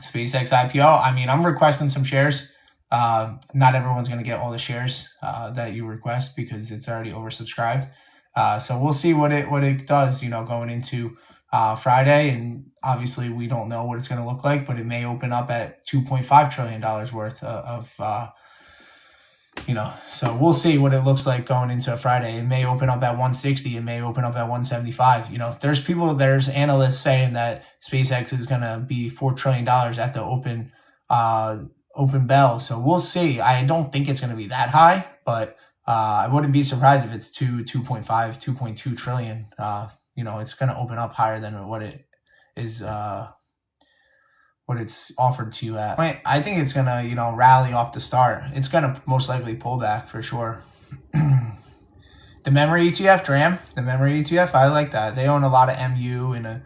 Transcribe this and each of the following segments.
SpaceX IPO. I mean, I'm requesting some shares. Not everyone's going to get all the shares that you request because it's already oversubscribed. So we'll see what it does, going into Friday. And obviously we don't know what it's going to look like, but it may open up at $2.5 trillion worth of so we'll see what it looks like going into Friday. It may open up at 160. It may open up at 175. There's analysts saying that SpaceX is going to be $4 trillion at the open bell. So we'll see. I don't think it's going to be that high, but I wouldn't be surprised if it's 2.5, 2.2 trillion. It's going to open up higher than what it is, what it's offered to you at. I think it's going to, rally off the start. It's going to most likely pull back for sure. The memory ETF, DRAM, the memory ETF, I like that. They own a lot of MU and a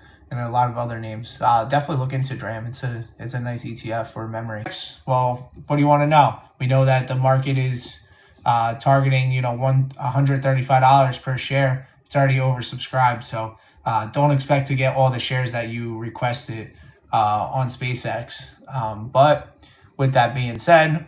lot of other names. Definitely look into DRAM. It's a nice ETF for memory. Well, what do you want to know? We know that the market is targeting, $135 per share. It's already oversubscribed. So don't expect to get all the shares that you requested on SpaceX. But with that being said,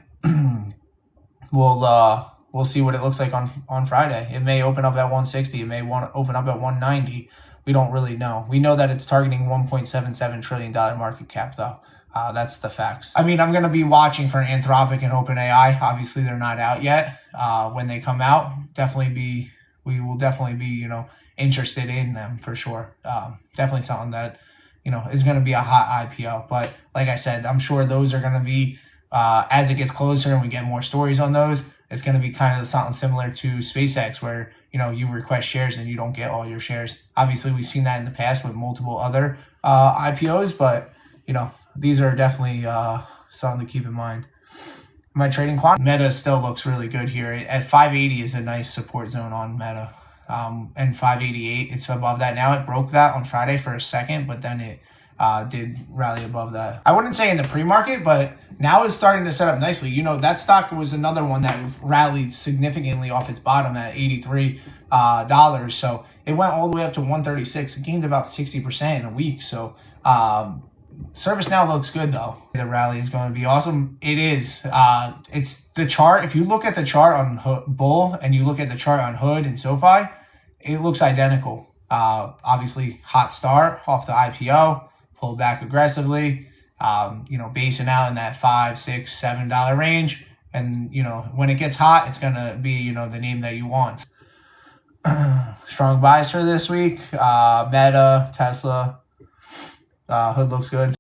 we'll see what it looks like on Friday. It may open up at 160. It may open up at 190. We don't really know. We know that it's targeting $1.77 trillion market cap, though. That's the facts. I mean, I'm going to be watching for Anthropic and OpenAI. Obviously, they're not out yet. When they come out, we will definitely be, interested in them for sure. Definitely something that, is going to be a hot IPO. But like I said, I'm sure those are going to be, as it gets closer and we get more stories on those, it's going to be kind of something similar to SpaceX where, you request shares and you don't get all your shares. Obviously, we've seen that in the past with multiple other IPOs, but, these are definitely something to keep in mind. Am I trading quant? Meta still looks really good here. At 580 is a nice support zone on Meta. And 588, it's above that now. It broke that on Friday for a second, but then it did rally above that. I wouldn't say in the pre-market, but now it's starting to set up nicely. That stock was another one that rallied significantly off its bottom at $83. So it went all the way up to 136. It gained about 60% in a week. So ServiceNow looks good though. The rally is going to be awesome. It is. It's the chart. If you look at the chart on Bull and you look at the chart on Hood and SoFi, it looks identical. Obviously, hot start off the IPO, pulled back aggressively. Basing out in that $5, $6, $7 range, and when it gets hot, it's gonna be the name that you want. Strong buys for this week. Meta, Tesla. Hood looks good.